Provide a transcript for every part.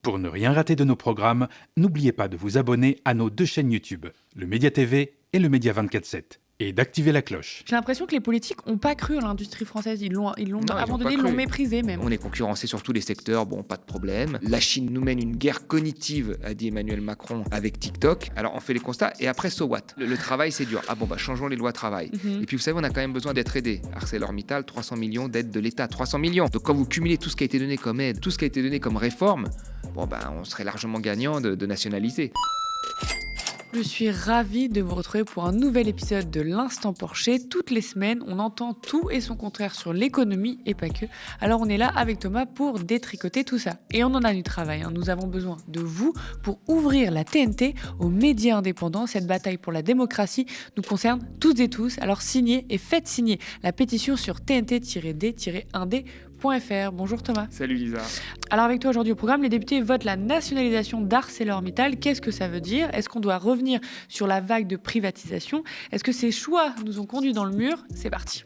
Pour ne rien rater de nos programmes, n'oubliez pas de vous abonner à nos deux chaînes YouTube, le Média TV et le Média 24/7, et d'activer la cloche. J'ai l'impression que les politiques n'ont pas cru à l'industrie française. Ils l'ont Non, ils ont abandonnée, pas ils l'ont cru. méprisée même. On est concurrencé sur tous les secteurs, bon, pas de problème. La Chine nous mène une guerre cognitive, a dit Emmanuel Macron, avec TikTok. Alors on fait les constats, et après, so what ? Le travail, c'est dur. Ah bon, changeons les lois travail. Et puis vous savez, on a quand même besoin d'être aidé. ArcelorMittal, 300 millions d'aides de l'État, 300 millions. Donc quand vous cumulez tout ce qui a été donné comme aide, tout ce qui a été donné comme réforme, on serait largement gagnant de nationaliser. Je suis ravie de vous retrouver pour un nouvel épisode de l'Instant Porcher. Toutes les semaines, on entend tout et son contraire sur l'économie et pas que. Alors on est là avec Thomas pour détricoter tout ça. Et on en a du travail. Nous avons besoin de vous pour ouvrir la TNT aux médias indépendants. Cette bataille pour la démocratie nous concerne toutes et tous. Alors signez et faites signer la pétition sur tnt-d-1d.fr. Bonjour Thomas. Salut Lisa. Alors avec toi aujourd'hui au programme, les députés votent la nationalisation d'ArcelorMittal. Qu'est-ce que ça veut dire ? Est-ce qu'on doit revenir sur la vague de privatisation ? Est-ce que ces choix nous ont conduits dans le mur ? C'est parti.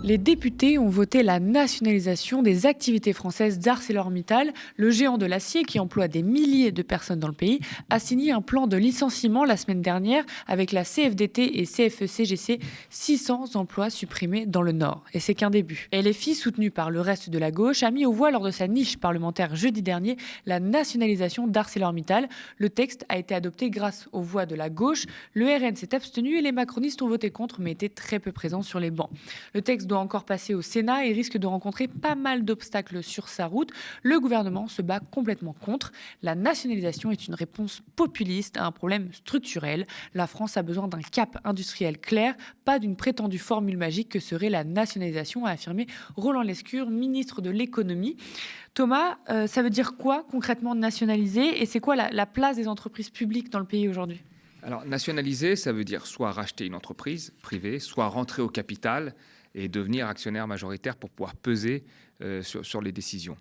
Les députés ont voté la nationalisation des activités françaises d'ArcelorMittal. Le géant de l'acier, qui emploie des milliers de personnes dans le pays, a signé un plan de licenciement la semaine dernière avec la CFDT et CFE-CGC, 600 emplois supprimés dans le Nord. Et c'est qu'un début. LFI, soutenu par le reste de la gauche, a mis aux voix lors de sa niche parlementaire jeudi dernier la nationalisation d'ArcelorMittal. Le texte a été adopté grâce aux voix de la gauche. Le RN s'est abstenu et les macronistes ont voté contre, mais étaient très peu présents sur les bancs. Le texte doit encore passer au Sénat et risque de rencontrer pas mal d'obstacles sur sa route. Le gouvernement se bat complètement contre. La nationalisation est une réponse populiste à un problème structurel. La France a besoin d'un cap industriel clair, pas d'une prétendue formule magique que serait la nationalisation, a affirmé Roland Lescure, ministre de l'économie. Thomas, ça veut dire quoi concrètement nationaliser et c'est quoi la place des entreprises publiques dans le pays aujourd'hui ? Alors nationaliser, ça veut dire soit racheter une entreprise privée, soit rentrer au capital et devenir actionnaire majoritaire pour pouvoir peser sur les décisions.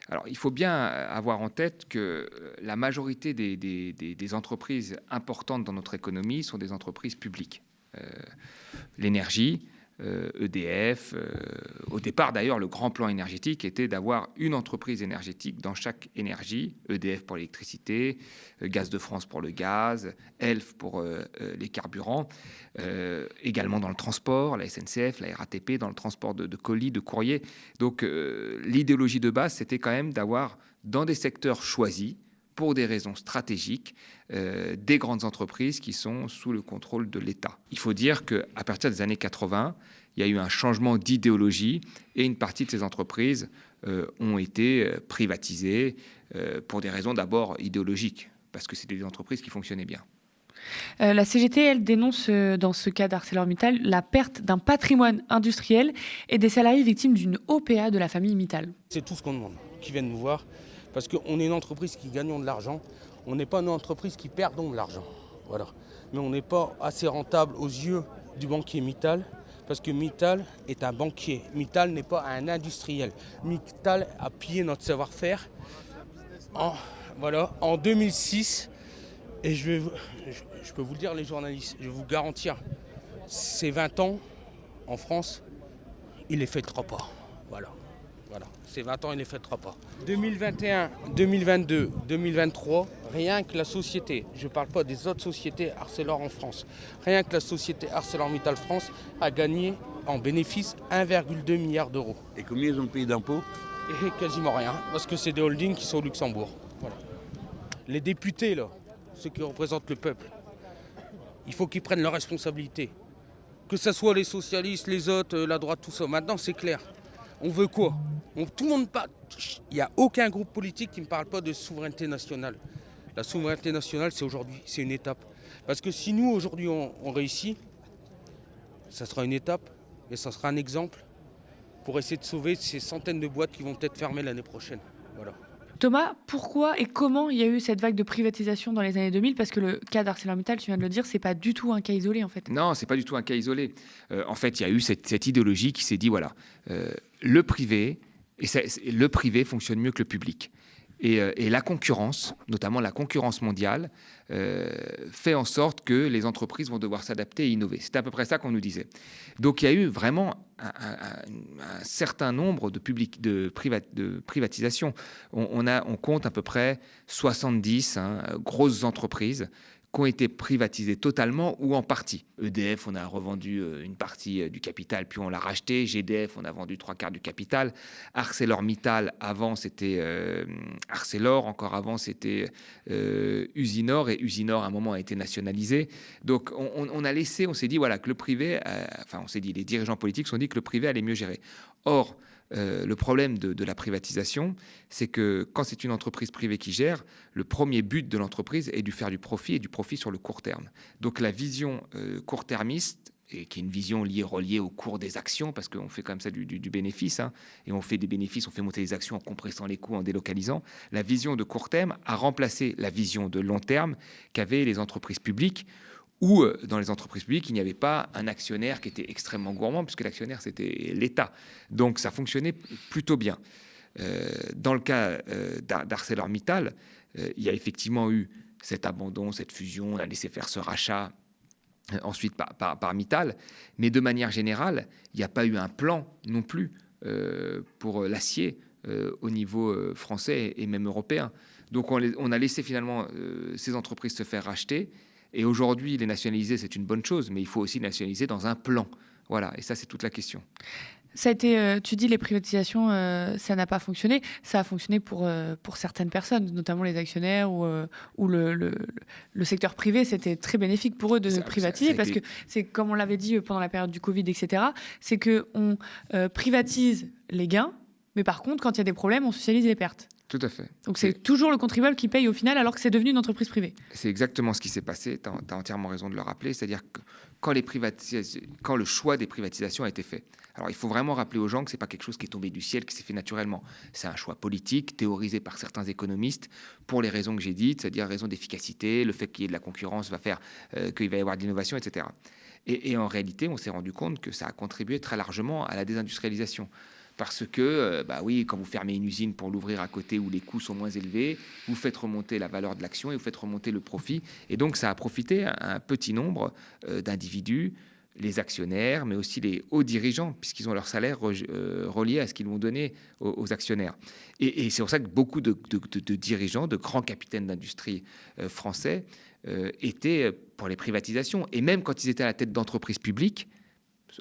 Alors, il faut bien avoir en tête que la majorité des entreprises importantes dans notre économie sont des entreprises publiques. L'énergie, EDF, au départ d'ailleurs, le grand plan énergétique était d'avoir une entreprise énergétique dans chaque énergie, EDF pour l'électricité, Gaz de France pour le gaz, ELF pour les carburants, également dans le transport, la SNCF, la RATP, dans le transport de colis, de courriers. Donc l'idéologie de base, c'était quand même d'avoir dans des secteurs choisis, pour des raisons stratégiques, des grandes entreprises qui sont sous le contrôle de l'État. Il faut dire qu'à partir des années 80, il y a eu un changement d'idéologie et une partie de ces entreprises ont été privatisées pour des raisons d'abord idéologiques, parce que c'était des entreprises qui fonctionnaient bien. La CGT, elle dénonce dans ce cas d'ArcelorMittal la perte d'un patrimoine industriel et des salariés victimes d'une OPA de la famille Mittal. C'est tout ce qu'on demande, qui viennent nous voir. Parce qu'on est une entreprise qui gagnons de l'argent, on n'est pas une entreprise qui perdons de l'argent. Voilà. Mais on n'est pas assez rentable aux yeux du banquier Mittal, parce que Mittal est un banquier. Mittal n'est pas un industriel. Mittal a pillé notre savoir-faire en 2006. Et je peux vous le dire, les journalistes, je vais vous garantir, ces 20 ans en France, il les fêtera pas. Voilà. Ces 20 ans, il ne les fêtera pas. 2021, 2022, 2023, rien que la société, je ne parle pas des autres sociétés Arcelor en France, rien que la société ArcelorMittal France a gagné en bénéfice 1,2 milliard d'euros. Et combien ils ont payé d'impôts ? Et quasiment rien, parce que c'est des holdings qui sont au Luxembourg. Voilà. Les députés, là, ceux qui représentent le peuple, il faut qu'ils prennent leurs responsabilités. Que ce soit les socialistes, les autres, la droite, tout ça. Maintenant, c'est clair. On veut quoi ? Tout le monde parle. Il n'y a aucun groupe politique qui ne parle pas de souveraineté nationale. La souveraineté nationale, c'est aujourd'hui, c'est une étape. Parce que si nous, aujourd'hui, on réussit, ça sera une étape, et ça sera un exemple pour essayer de sauver ces centaines de boîtes qui vont peut-être fermer l'année prochaine. Voilà. Thomas, pourquoi et comment il y a eu cette vague de privatisation dans les années 2000 ? Parce que le cas d'ArcelorMittal, tu viens de le dire, c'est pas du tout un cas isolé en fait. Non, c'est pas du tout un cas isolé. En fait, il y a eu cette idéologie qui s'est dit, voilà, le privé fonctionne mieux que le public. Et la concurrence, notamment la concurrence mondiale, fait en sorte que les entreprises vont devoir s'adapter et innover. C'est à peu près ça qu'on nous disait. Donc il y a eu vraiment un certain nombre de privatisations. On compte à peu près 70 grosses entreprises qui ont été privatisées totalement ou en partie. EDF, on a revendu une partie du capital, puis on l'a racheté. GDF, on a vendu 3/4 du capital. ArcelorMittal, avant, c'était Arcelor. Encore avant, c'était Usinor. Et Usinor, à un moment, a été nationalisé. Donc, on a laissé, on s'est dit voilà, que le privé... les dirigeants politiques se sont dit que le privé allait mieux gérer. Or, le problème de la privatisation, c'est que quand c'est une entreprise privée qui gère, le premier but de l'entreprise est de faire du profit et du profit sur le court terme. Donc la vision court-termiste, et qui est une vision reliée au cours des actions, parce qu'on fait comme ça du bénéfice, et on fait des bénéfices, on fait monter les actions en compressant les coûts, en délocalisant. La vision de court terme a remplacé la vision de long terme qu'avaient les entreprises publiques, où dans les entreprises publiques, il n'y avait pas un actionnaire qui était extrêmement gourmand, puisque l'actionnaire, c'était l'État. Donc, ça fonctionnait plutôt bien. Dans le cas d'ArcelorMittal, il y a effectivement eu cet abandon, cette fusion, on a laissé faire ce rachat, ensuite par Mittal. Mais de manière générale, il n'y a pas eu un plan non plus pour l'acier au niveau français et même européen. Donc, on a laissé finalement ces entreprises se faire racheter. Et aujourd'hui, les nationaliser, c'est une bonne chose, mais il faut aussi les nationaliser dans un plan. Voilà, et ça, c'est toute la question. Ça a été, tu dis les privatisations, ça n'a pas fonctionné. Ça a fonctionné pour certaines personnes, notamment les actionnaires ou le secteur privé. C'était très bénéfique pour eux de privatiser parce que c'est comme on l'avait dit pendant la période du Covid, etc. C'est qu'on privatise les gains, mais par contre, quand il y a des problèmes, on socialise les pertes. Tout à fait. Donc c'est toujours le contribuable qui paye au final alors que c'est devenu une entreprise privée. C'est exactement ce qui s'est passé, tu as entièrement raison de le rappeler, c'est-à-dire que quand le choix des privatisations a été fait, alors il faut vraiment rappeler aux gens que ce n'est pas quelque chose qui est tombé du ciel, qui s'est fait naturellement. C'est un choix politique, théorisé par certains économistes, pour les raisons que j'ai dites, c'est-à-dire raison d'efficacité, le fait qu'il y ait de la concurrence va faire qu'il va y avoir de l'innovation, etc. Et en réalité, on s'est rendu compte que ça a contribué très largement à la désindustrialisation. Parce que, quand vous fermez une usine pour l'ouvrir à côté où les coûts sont moins élevés, vous faites remonter la valeur de l'action et vous faites remonter le profit. Et donc, ça a profité à un petit nombre d'individus, les actionnaires, mais aussi les hauts dirigeants, puisqu'ils ont leur salaire relié à ce qu'ils vont donner aux actionnaires. Et c'est pour ça que beaucoup de dirigeants, de grands capitaines d'industrie français étaient pour les privatisations. Et même quand ils étaient à la tête d'entreprises publiques,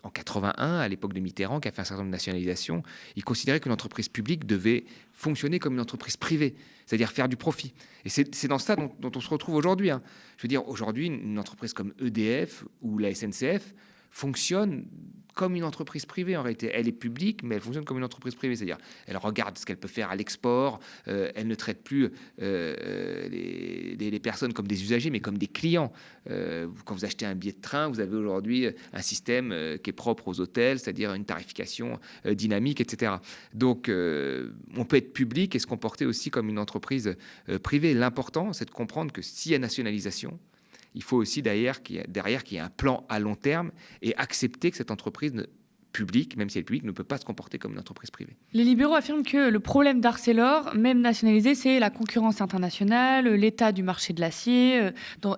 en 81, à l'époque de Mitterrand, qui a fait un certain nombre de nationalisations, il considérait qu'une entreprise publique devait fonctionner comme une entreprise privée, c'est-à-dire faire du profit. Et c'est dans ça dont on se retrouve aujourd'hui. Je veux dire, aujourd'hui, une entreprise comme EDF ou la SNCF fonctionne comme une entreprise privée en réalité. Elle est publique, mais elle fonctionne comme une entreprise privée. C'est-à-dire, elle regarde ce qu'elle peut faire à l'export, elle ne traite plus les personnes comme des usagers, mais comme des clients. Quand vous achetez un billet de train, vous avez aujourd'hui un système qui est propre aux hôtels, c'est-à-dire une tarification dynamique, etc. Donc, on peut être public et se comporter aussi comme une entreprise privée. L'important, c'est de comprendre que s'il y a nationalisation, il faut aussi derrière qu'il y ait un plan à long terme et accepter que cette entreprise publique, même si elle est publique, ne peut pas se comporter comme une entreprise privée. Les libéraux affirment que le problème d'Arcelor, même nationalisé, c'est la concurrence internationale, l'état du marché de l'acier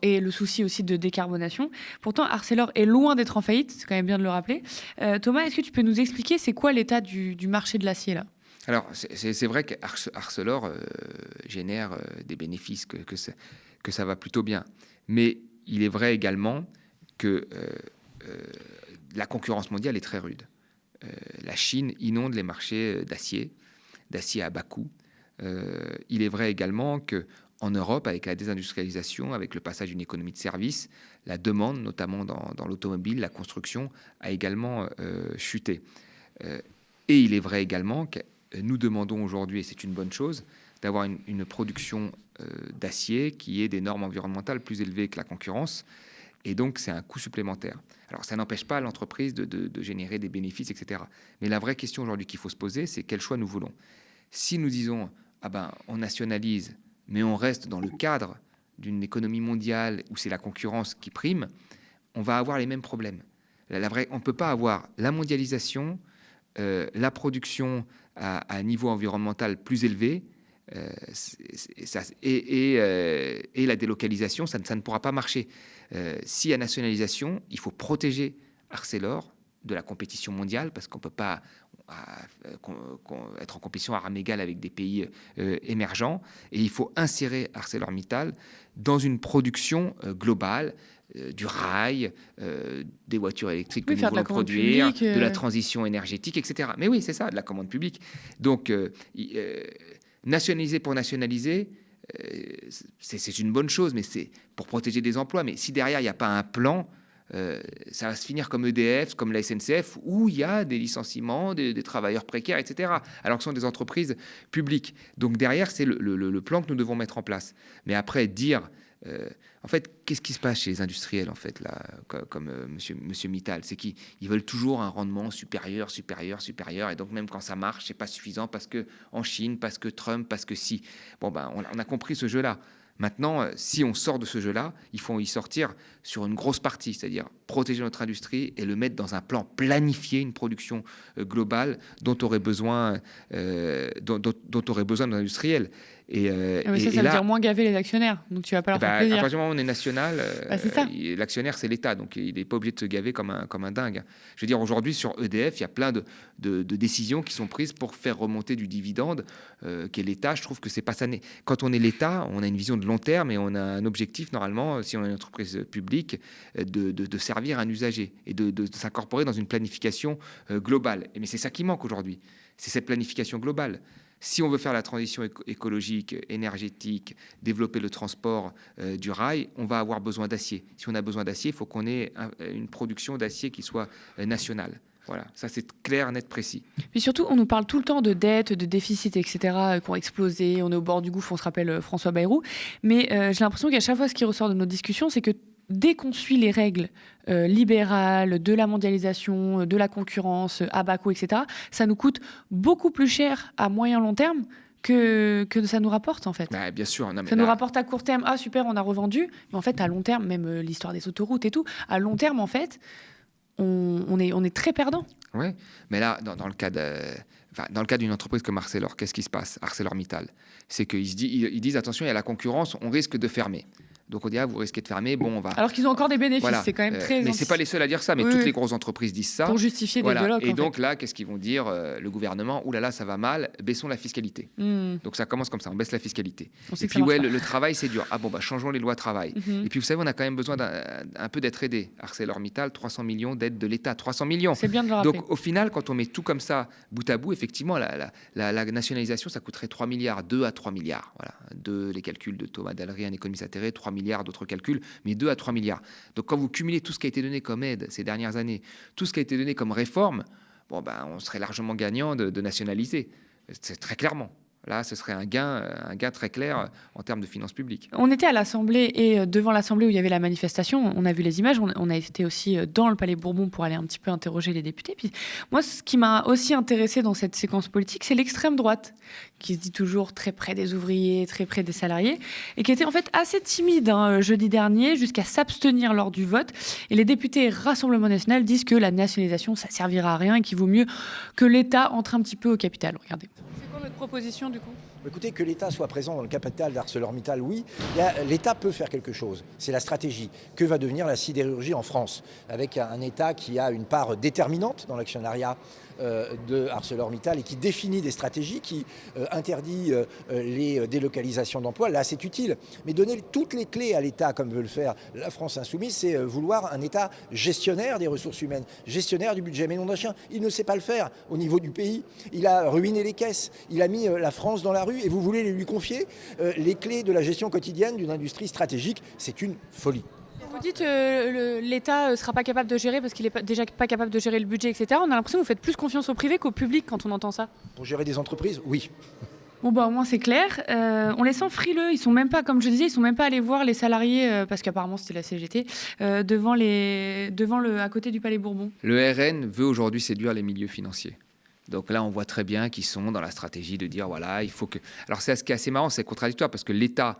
et le souci aussi de décarbonation. Pourtant, Arcelor est loin d'être en faillite, c'est quand même bien de le rappeler. Thomas, est-ce que tu peux nous expliquer c'est quoi l'état du marché de l'acier là ? Alors, c'est vrai qu'Arcelor génère des bénéfices, que ça va plutôt bien. Mais il est vrai également que la concurrence mondiale est très rude. La Chine inonde les marchés d'acier à bas coût. Il est vrai également qu'en Europe, avec la désindustrialisation, avec le passage d'une économie de services, la demande, notamment dans l'automobile, la construction, a également chuté. Et il est vrai également que nous demandons aujourd'hui, et c'est une bonne chose, d'avoir une production d'acier qui ait des normes environnementales plus élevées que la concurrence. Et donc, c'est un coût supplémentaire. Alors, ça n'empêche pas l'entreprise de générer des bénéfices, etc. Mais la vraie question aujourd'hui qu'il faut se poser, c'est quel choix nous voulons. Si nous disons, on nationalise, mais on reste dans le cadre d'une économie mondiale où c'est la concurrence qui prime, on va avoir les mêmes problèmes. On ne peut pas avoir la mondialisation, la production à un niveau environnemental plus élevé, Et la délocalisation, ça ne pourra pas marcher. S'il y a nationalisation, il faut protéger Arcelor de la compétition mondiale, parce qu'on ne peut pas être en compétition à armes égales avec des pays émergents. Et il faut insérer ArcelorMittal dans une production globale, du rail, des voitures électriques que nous voulons produire, de la transition énergétique, etc. Mais oui, c'est ça, de la commande publique. Donc, nationaliser pour nationaliser, c'est une bonne chose, mais c'est pour protéger des emplois. Mais si derrière, il n'y a pas un plan, ça va se finir comme EDF, comme la SNCF, où il y a des licenciements, des travailleurs précaires, etc. Alors que ce sont des entreprises publiques. Donc derrière, c'est le plan que nous devons mettre en place. Mais après, dire... en fait, qu'est-ce qui se passe chez les industriels, en fait, là, comme monsieur Mittal, c'est qu'ils veulent toujours un rendement supérieur, et donc même quand ça marche, c'est pas suffisant parce que en Chine, parce que Trump, parce que si. Bon, ben, on a compris ce jeu-là. Maintenant, si on sort de ce jeu-là, il faut y sortir sur une grosse partie, c'est-à-dire protéger notre industrie et le mettre dans un plan planifié, une production globale dont aurait besoin nos industriels. Ça veut dire moins gaver les actionnaires, donc tu vas pas leur faire plaisir. À partir du moment où on est national, l'actionnaire c'est l'État, donc il n'est pas obligé de se gaver comme un dingue. Je veux dire, aujourd'hui sur EDF, il y a plein de décisions qui sont prises pour faire remonter du dividende, qu'est l'État. Je trouve que c'est pas ça. Quand on est l'État, on a une vision de long terme et on a un objectif normalement, si on est une entreprise publique, de servir un usager et de s'incorporer dans une planification globale. Mais c'est ça qui manque aujourd'hui, c'est cette planification globale. Si on veut faire la transition écologique, énergétique, développer le transport du rail, on va avoir besoin d'acier. Si on a besoin d'acier, il faut qu'on ait une production d'acier qui soit nationale. Voilà, ça c'est clair, net, précis. Puis surtout, on nous parle tout le temps de dettes, de déficits, etc., qui ont explosé. On est au bord du gouffre, on se rappelle François Bayrou. Mais j'ai l'impression qu'à chaque fois, ce qui ressort de nos discussions, c'est que dès qu'on suit les règles libérales de la mondialisation, de la concurrence, à bas coût, etc., ça nous coûte beaucoup plus cher à moyen long terme que ça nous rapporte, en fait. Bah, bien sûr. Non, mais ça nous rapporte à court terme, ah super, on a revendu. Mais en fait, à long terme, même l'histoire des autoroutes et tout, à long terme, en fait, on est très perdant. Oui, mais là, dans le cas d'une entreprise comme Arcelor, qu'est-ce qui se passe, ArcelorMittal? C'est qu'ils disent, attention, il y a la concurrence, on risque de fermer. Donc on dit, vous risquez de fermer, bon, on va... Alors qu'ils ont encore des bénéfices, voilà. C'est quand même très... mais c'est pas les seuls à dire ça, mais toutes les grosses entreprises disent ça. Pour justifier des blocs, Et donc là, qu'est-ce qu'ils vont dire, le gouvernement? Ouh là là, ça va mal, baissons la fiscalité. Donc ça commence comme ça, on baisse la fiscalité. Et puis le travail, c'est dur. Ah bon, changeons les lois travail. Et puis vous savez, on a quand même besoin d'un peu d'être aidé. ArcelorMittal, 300 millions d'aide de l'État, 300 millions. C'est bien de le rappeler. Donc au final, quand on met tout comme ça, bout à bout, effectivement, la nationalisation, ça coûterait 3 milliards, 2 à 3 milliards. Voilà, les calculs de Thomas Dallery, un économiste atterré, 3 milliards, d'autres calculs, mais 2 à 3 milliards. Donc quand vous cumulez tout ce qui a été donné comme aide ces dernières années, tout ce qui a été donné comme réforme, on serait largement gagnant de nationaliser. C'est très clairement. Là, ce serait un gain très clair en termes de finances publiques. On était à l'Assemblée et devant l'Assemblée où il y avait la manifestation, on a vu les images, on a été aussi dans le Palais Bourbon pour aller un petit peu interroger les députés. Puis moi, ce qui m'a aussi intéressé dans cette séquence politique, c'est l'extrême droite, qui se dit toujours très près des ouvriers, très près des salariés, et qui était en fait assez timide jeudi dernier, jusqu'à s'abstenir lors du vote. Et les députés Rassemblement National disent que la nationalisation, ça servira à rien et qu'il vaut mieux que l'État entre un petit peu au capital. Regardez. C'est quoi votre proposition du coup ? Écoutez, que l'État soit présent dans le capital d'ArcelorMittal, oui. L'État peut faire quelque chose. C'est la stratégie. Que va devenir la sidérurgie en France? Avec un État qui a une part déterminante dans l'actionnariat de ArcelorMittal et qui définit des stratégies, qui interdit les délocalisations d'emplois. Là, c'est utile. Mais donner toutes les clés à l'État, comme veut le faire la France insoumise, c'est vouloir un État gestionnaire des ressources humaines, gestionnaire du budget. Mais non d'un chien, il ne sait pas le faire au niveau du pays. Il a ruiné les caisses. Il a mis la France dans la rue. Et vous voulez lui confier les clés de la gestion quotidienne d'une industrie stratégique. C'est une folie. Vous dites l'État ne sera pas capable de gérer parce qu'il n'est déjà pas capable de gérer le budget, etc. On a l'impression que vous faites plus confiance au privé qu'au public quand on entend ça. Pour gérer des entreprises, oui. Bon, au moins c'est clair. On les sent frileux. Ils sont même pas, comme je disais, ils sont même pas allés voir les salariés, parce qu'apparemment c'était la CGT, à côté du Palais Bourbon. Le RN veut aujourd'hui séduire les milieux financiers. Donc là, on voit très bien qu'ils sont dans la stratégie de dire, voilà, il faut que... Alors, ce qui est assez marrant, c'est contradictoire, parce que l'État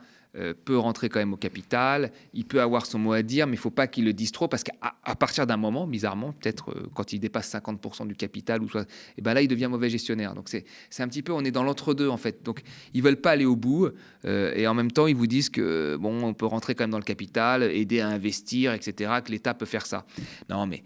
peut rentrer quand même au capital, il peut avoir son mot à dire, mais il ne faut pas qu'il le dise trop, parce qu'à partir d'un moment, bizarrement, peut-être quand il dépasse 50% du capital, et ben là, il devient mauvais gestionnaire. Donc c'est un petit peu, on est dans l'entre-deux en fait. Donc ils ne veulent pas aller au bout, et en même temps, ils vous disent que bon, on peut rentrer quand même dans le capital, aider à investir, etc., que l'État peut faire ça. Non, mais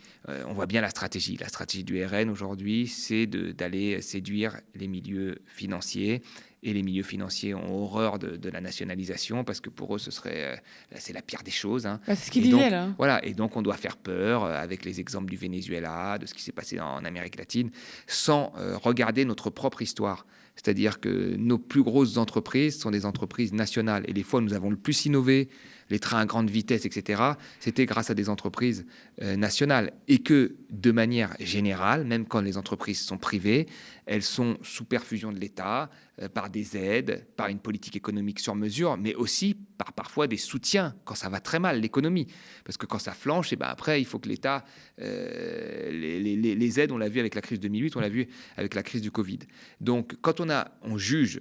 on voit bien la stratégie. La stratégie du RN aujourd'hui, c'est d'aller séduire les milieux financiers. Et les milieux financiers ont horreur de la nationalisation parce que pour eux, c'est la pire des choses. Hein. C'est ce qu'il disait là. Voilà, et donc on doit faire peur avec les exemples du Venezuela, de ce qui s'est passé en Amérique latine, sans regarder notre propre histoire. C'est-à-dire que nos plus grosses entreprises sont des entreprises nationales. Et les fois où nous avons le plus innové, les trains à grande vitesse, etc., c'était grâce à des entreprises nationales. Et que, de manière générale, même quand les entreprises sont privées, elles sont sous perfusion de l'État, par des aides, par une politique économique sur mesure, mais aussi par parfois des soutiens quand ça va très mal, l'économie. Parce que quand ça flanche, et ben après, il faut que l'État les aide. On l'a vu avec la crise 2008, on l'a vu avec la crise du Covid. Donc, quand on juge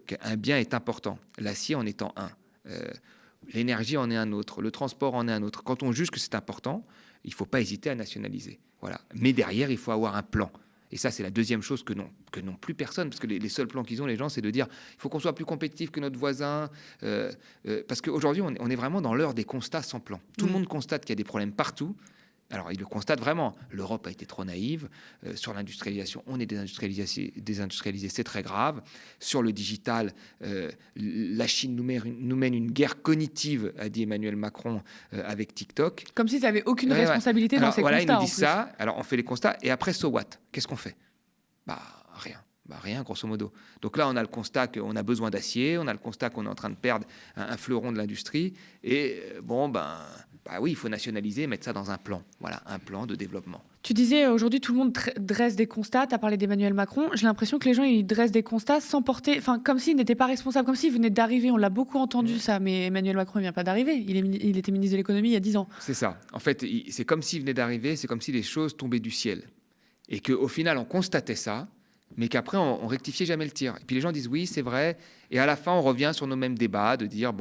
qu'un bien est important, l'acier en étant un, l'énergie en est un autre, le transport en est un autre. Quand on juge que c'est important, il ne faut pas hésiter à nationaliser. Voilà. Mais derrière, il faut avoir un plan. Et ça, c'est la deuxième chose que n'ont plus personne, parce que les seuls plans qu'ils ont, les gens, c'est de dire il faut qu'on soit plus compétitif que notre voisin. Parce qu'aujourd'hui, on est vraiment dans l'heure des constats sans plan. Tout le monde constate qu'il y a des problèmes partout. Alors, ils le constatent vraiment. L'Europe a été trop naïve. Sur l'industrialisation, on est désindustrialisé, c'est très grave. Sur le digital, la Chine nous mène une guerre cognitive, a dit Emmanuel Macron, avec TikTok. Comme si ça n'avait aucune responsabilité dans ces constats. Voilà, ils nous disent ça. Alors, on fait les constats. Et après, so what ? Qu'est-ce qu'on fait ? Rien. Rien, grosso modo. Donc là, on a le constat qu'on a besoin d'acier, on a le constat qu'on est en train de perdre un fleuron de l'industrie. Et oui, il faut nationaliser, mettre ça dans un plan. Voilà, un plan de développement. Tu disais, aujourd'hui, tout le monde dresse des constats. Tu as parlé d'Emmanuel Macron. J'ai l'impression que les gens, ils dressent des constats sans porter... Enfin, comme s'ils n'étaient pas responsables, comme s'ils venaient d'arriver. On l'a beaucoup entendu, ça. Mais Emmanuel Macron ne vient pas d'arriver. Il était ministre de l'économie il y a 10 ans. C'est ça. En fait, c'est comme s'il venait d'arriver. C'est comme si les choses tombaient du ciel. Et qu'au final, on constatait ça, mais qu'après, on rectifiait jamais le tir. Et puis les gens disent oui, c'est vrai. Et à la fin, on revient sur nos mêmes débats de dire,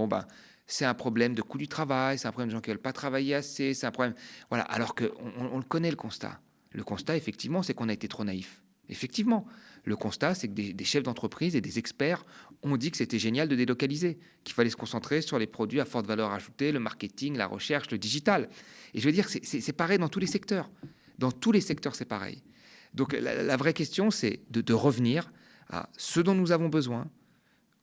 c'est un problème de coût du travail, c'est un problème de gens qui ne veulent pas travailler assez, c'est un problème... Voilà, alors qu'on le connaît, le constat. Le constat, effectivement, c'est qu'on a été trop naïf. Effectivement. Le constat, c'est que des chefs d'entreprise et des experts ont dit que c'était génial de délocaliser, qu'il fallait se concentrer sur les produits à forte valeur ajoutée, le marketing, la recherche, le digital. Et je veux dire, c'est pareil dans tous les secteurs. Dans tous les secteurs, c'est pareil. Donc la vraie question, c'est de revenir à ce dont nous avons besoin,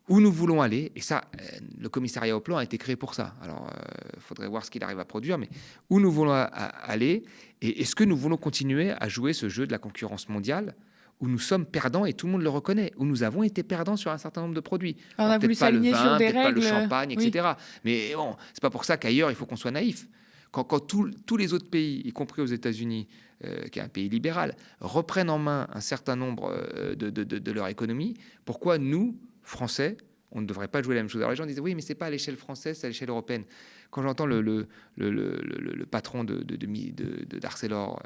où nous voulons aller. Et ça, le commissariat au plan a été créé pour ça. Alors, il faudrait voir ce qu'il arrive à produire, mais où nous voulons aller et est-ce que nous voulons continuer à jouer ce jeu de la concurrence mondiale où nous sommes perdants et tout le monde le reconnaît, où nous avons été perdants sur un certain nombre de produits. On a voulu s'aligner sur des règles. Pas le champagne, etc. Mais bon, c'est pas pour ça qu'ailleurs, il faut qu'on soit naïf. Quand tous les autres pays, y compris aux États-Unis, qui est un pays libéral, reprennent en main un certain nombre de leur économie, pourquoi nous, Français, on ne devrait pas jouer la même chose? Alors les gens disent oui, mais c'est pas à l'échelle française, c'est à l'échelle européenne. Quand j'entends le patron d'Arcelor,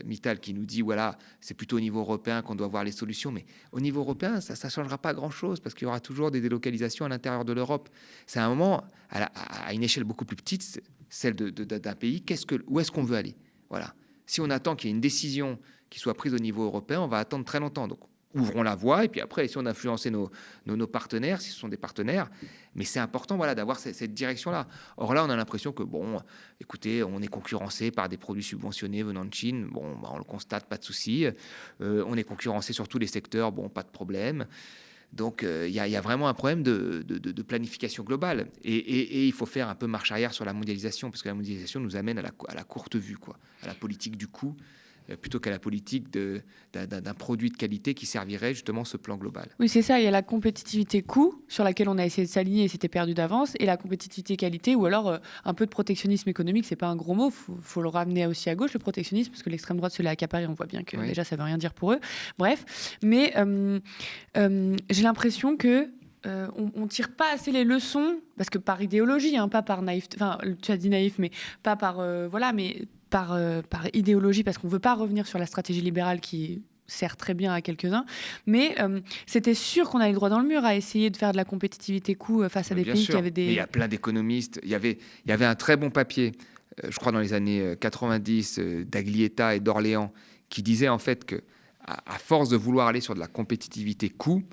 Mittal, qui nous dit voilà, c'est plutôt au niveau européen qu'on doit voir les solutions, mais au niveau européen, ça ne changera pas grand-chose parce qu'il y aura toujours des délocalisations à l'intérieur de l'Europe. C'est un moment, à une échelle beaucoup plus petite, celle d'un pays, où est-ce qu'on veut aller? Voilà. Si on attend qu'il y ait une décision qui soit prise au niveau européen, on va attendre très longtemps. Donc, ouvrons la voie et puis après, si on influencer nos partenaires, si ce sont des partenaires, mais c'est important, voilà, d'avoir cette direction-là. Or là, on a l'impression que bon, écoutez, on est concurrencé par des produits subventionnés venant de Chine. Bon, on le constate, pas de souci. On est concurrencé sur tous les secteurs. Bon, pas de problème. Donc, il y a vraiment un problème de planification globale. Et il faut faire un peu marche arrière sur la mondialisation, parce que la mondialisation nous amène à la courte vue, quoi, à la politique du coût, plutôt qu'à la politique d'un produit de qualité qui servirait justement ce plan global. Oui, c'est ça. Il y a la compétitivité coût, sur laquelle on a essayé de s'aligner et c'était perdu d'avance, et la compétitivité qualité, ou alors un peu de protectionnisme économique. C'est pas un gros mot, faut le ramener aussi à gauche, le protectionnisme, parce que l'extrême droite se l'est accaparé. On voit bien que déjà ça veut rien dire pour eux. Bref, mais j'ai l'impression que on tire pas assez les leçons, parce que par idéologie, pas par naïveté. Enfin, tu as dit naïf, mais pas par mais par idéologie, parce qu'on ne veut pas revenir sur la stratégie libérale qui sert très bien à quelques-uns, mais c'était sûr qu'on allait droit dans le mur à essayer de faire de la compétitivité coût face à des Bien pays sûr. qui avaient des... Mais il y a plein d'économistes. Il y avait un très bon papier, je crois dans les années 90, d'Aglietta et d'Orléans, qui disait en fait que à force de vouloir aller sur de la compétitivité coût,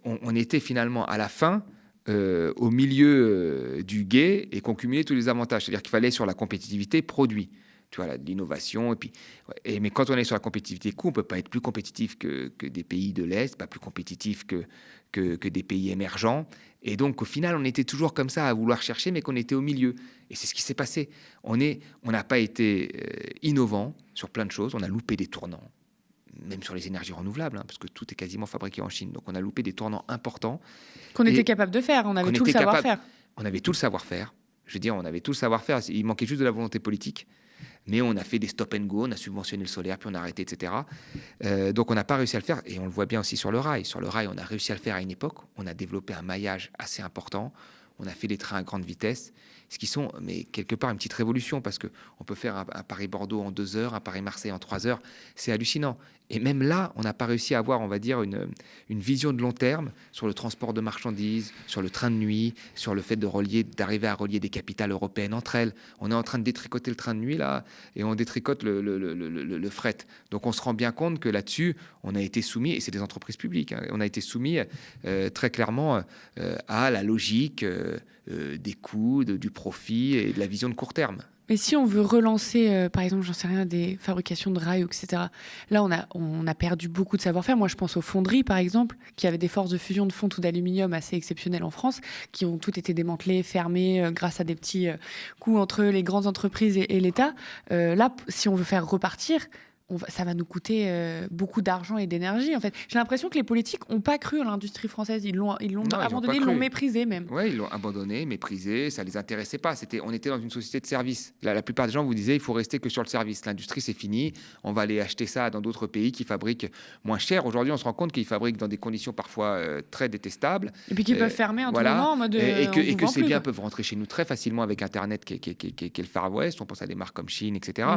on était finalement à la fin au milieu du gué et qu'on cumulait tous les avantages. C'est-à-dire qu'il fallait sur la compétitivité produit. Tu vois, l'innovation. Mais quand on est sur la compétitivité coût, on ne peut pas être plus compétitif que des pays de l'Est, pas plus compétitif que des pays émergents. Et donc, au final, on était toujours comme ça à vouloir chercher, mais qu'on était au milieu. Et c'est ce qui s'est passé. On n'a pas été innovant sur plein de choses. On a loupé des tournants, même sur les énergies renouvelables, parce que tout est quasiment fabriqué en Chine. Donc, on a loupé des tournants importants. Qu'on était capable de faire. On avait tout le savoir-faire. On avait tout le savoir-faire. Je veux dire, on avait tout le savoir-faire. Il manquait juste de la volonté politique. Mais on a fait des stop and go, on a subventionné le solaire, puis on a arrêté, etc. Donc on n'a pas réussi à le faire, et on le voit bien aussi sur le rail. Sur le rail, on a réussi à le faire à une époque, on a développé un maillage assez important, on a fait des trains à grande vitesse, ce qui sont, mais quelque part, une petite révolution, parce qu'on peut faire un Paris-Bordeaux en 2 heures, un Paris-Marseille en 3 heures, c'est hallucinant. Et même là, on n'a pas réussi à avoir, on va dire, une vision de long terme sur le transport de marchandises, sur le train de nuit, sur le fait d'arriver à relier des capitales européennes entre elles. On est en train de détricoter le train de nuit, là, et on détricote le fret. Donc on se rend bien compte que là-dessus, on a été soumis, et c'est des entreprises publiques, on a été soumis très clairement à la logique des coûts, du profit et de la vision de court terme. Mais si on veut relancer, par exemple, j'en sais rien, des fabrications de rails, etc., là, on a perdu beaucoup de savoir-faire. Moi, je pense aux fonderies, par exemple, qui avaient des forces de fusion de fonte ou d'aluminium assez exceptionnelles en France, qui ont toutes été démantelées, fermées, grâce à des petits coûts entre les grandes entreprises et l'État. Là, si on veut faire repartir... ça va nous coûter beaucoup d'argent et d'énergie. En fait, j'ai l'impression que les politiques n'ont pas cru à l'industrie française. Ils l'ont abandonné, ils l'ont méprisé même. Oui, ils l'ont abandonné, méprisé. Ça les intéressait pas. On était dans une société de service. La plupart des gens vous disaient il faut rester que sur le service. L'industrie c'est fini. On va aller acheter ça dans d'autres pays qui fabriquent moins cher. Aujourd'hui, on se rend compte qu'ils fabriquent dans des conditions parfois très détestables. Et puis qu'ils peuvent fermer en tout moment en mode. Et que ces biens peuvent rentrer chez nous très facilement avec Internet, qui est le Far West. On pense à des marques comme Chine, etc.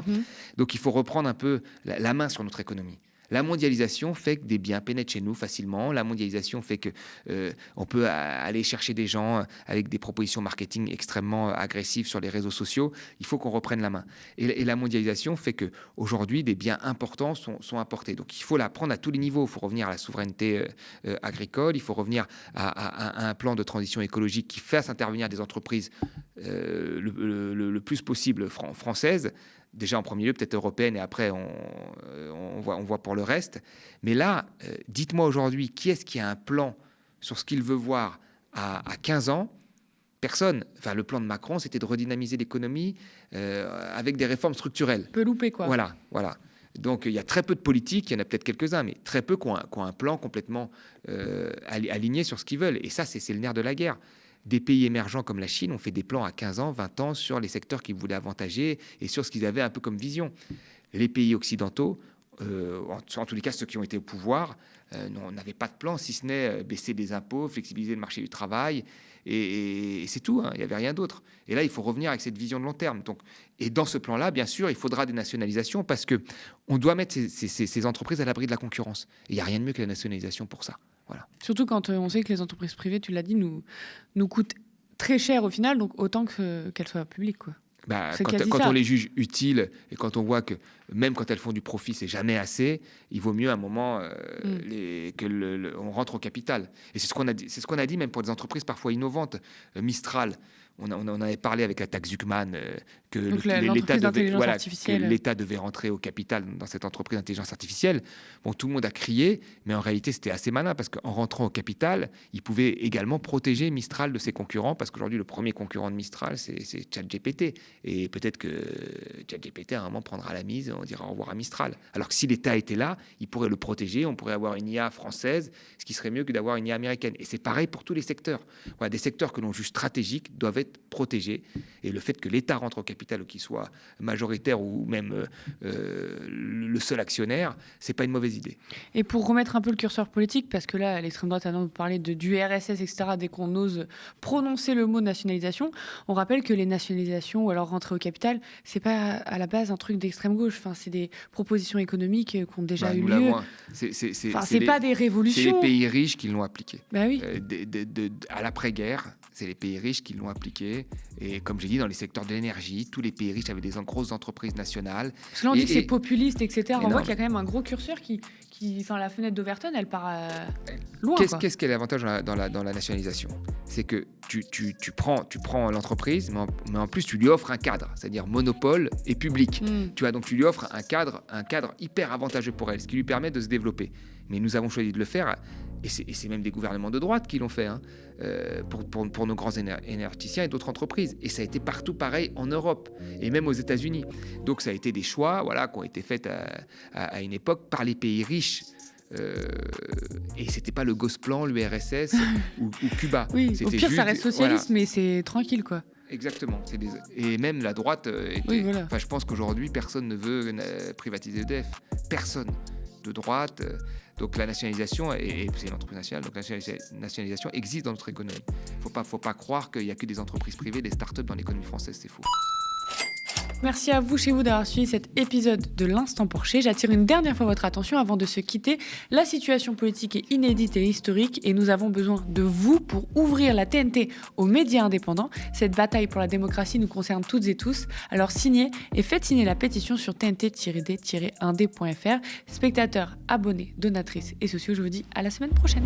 Donc il faut reprendre un peu la main sur notre économie. La mondialisation fait que des biens pénètrent chez nous facilement. La mondialisation fait que on peut aller chercher des gens avec des propositions marketing extrêmement agressives sur les réseaux sociaux. Il faut qu'on reprenne la main. Et la mondialisation fait que aujourd'hui des biens importants sont importés. Donc il faut la prendre à tous les niveaux. Il faut revenir à la souveraineté agricole. Il faut revenir à un plan de transition écologique qui fasse intervenir des entreprises le plus possible françaises. Déjà en premier lieu, peut-être européenne, et après on voit pour le reste. Mais là, dites-moi aujourd'hui, qui est-ce qui a un plan sur ce qu'il veut voir à 15 ans ? Personne. Enfin, le plan de Macron, c'était de redynamiser l'économie avec des réformes structurelles. Peu loupé, quoi. Voilà. Donc il y a très peu de politiques, il y en a peut-être quelques-uns, mais très peu qui ont un plan complètement aligné sur ce qu'ils veulent. Et ça, c'est le nerf de la guerre. Des pays émergents comme la Chine ont fait des plans à 15 ans, 20 ans sur les secteurs qu'ils voulaient avantager et sur ce qu'ils avaient un peu comme vision. Les pays occidentaux, en tous les cas ceux qui ont été au pouvoir, n'avaient pas de plan, si ce n'est baisser des impôts, flexibiliser le marché du travail, et c'est tout, il n'y avait rien d'autre. Et là, il faut revenir avec cette vision de long terme. Donc, et dans ce plan-là, bien sûr, il faudra des nationalisations parce qu'on doit mettre ces entreprises à l'abri de la concurrence. Et il n'y a rien de mieux que la nationalisation pour ça. Voilà. Surtout quand on sait que les entreprises privées, tu l'as dit, nous coûtent très cher au final, donc autant qu'elles soient publiques, quoi. Quand on les juge utiles et quand on voit que même quand elles font du profit, c'est jamais assez, il vaut mieux à un moment on rentre au capital. Et c'est ce qu'on a dit même pour des entreprises parfois innovantes. Mistral, on en avait parlé avec la taxe Zuckman, que l'État devait rentrer au capital dans cette entreprise d'intelligence artificielle. Bon, tout le monde a crié, mais en réalité, c'était assez malin parce qu'en rentrant au capital, il pouvait également protéger Mistral de ses concurrents parce qu'aujourd'hui, le premier concurrent de Mistral, c'est ChatGPT. Et peut-être que ChatGPT, à un moment, prendra la mise, on dira au revoir à Mistral. Alors que si l'État était là, il pourrait le protéger, on pourrait avoir une IA française, ce qui serait mieux que d'avoir une IA américaine. Et c'est pareil pour tous les secteurs. Voilà, des secteurs que l'on juge stratégiques doivent être être protégé. Et le fait que l'État rentre au capital ou qu'il soit majoritaire ou même le seul actionnaire, c'est pas une mauvaise idée. Et pour remettre un peu le curseur politique, parce que là, l'extrême droite a parlé du RSS, etc., dès qu'on ose prononcer le mot nationalisation, on rappelle que les nationalisations ou alors rentrer au capital, c'est pas à la base un truc d'extrême gauche. Enfin, c'est des propositions économiques qui ont déjà eu lieu. C'est pas des révolutions. C'est les pays riches qui l'ont appliqué. Bah oui. À l'après-guerre, c'est les pays riches qui l'ont appliqué. Et comme j'ai dit, dans les secteurs de l'énergie, tous les pays riches avaient des grosses entreprises nationales. Parce que là, on dit que c'est populiste, etc. On non, voit qu'il y a quand même un gros curseur enfin, la fenêtre d'Overton, elle part loin. Qu'est-ce qui est l'avantage dans la nationalisation? C'est que tu prends l'entreprise, mais en plus, tu lui offres un cadre, c'est-à-dire monopole et public. Tu lui offres un cadre hyper avantageux pour elle, ce qui lui permet de se développer. Mais nous avons choisi de le faire, et c'est même des gouvernements de droite qui l'ont fait, pour nos grands énergéticiens et d'autres entreprises. Et ça a été partout pareil en Europe, et même aux États-Unis. Donc ça a été des choix qui ont été faits à une époque par les pays riches. Et c'était pas le Gosplan, l'URSS ou Cuba. Oui, au pire, ça reste socialiste, voilà. Mais c'est tranquille, quoi. Exactement. Et même la droite était... Oui, voilà. Je pense qu'aujourd'hui, personne ne veut privatiser EDF. Personne de droite. Donc la nationalisation, et c'est une entreprise nationale, donc la nationalisation existe dans notre économie. Faut pas croire qu'il n'y a que des entreprises privées, des startups dans l'économie française, c'est faux. Merci à vous chez vous d'avoir suivi cet épisode de l'Instant Porcher. J'attire une dernière fois votre attention avant de se quitter. La situation politique est inédite et historique et nous avons besoin de vous pour ouvrir la TNT aux médias indépendants. Cette bataille pour la démocratie nous concerne toutes et tous. Alors signez et faites signer la pétition sur tnt-d-1d.fr. Spectateurs, abonnés, donatrices et sociaux, je vous dis à la semaine prochaine.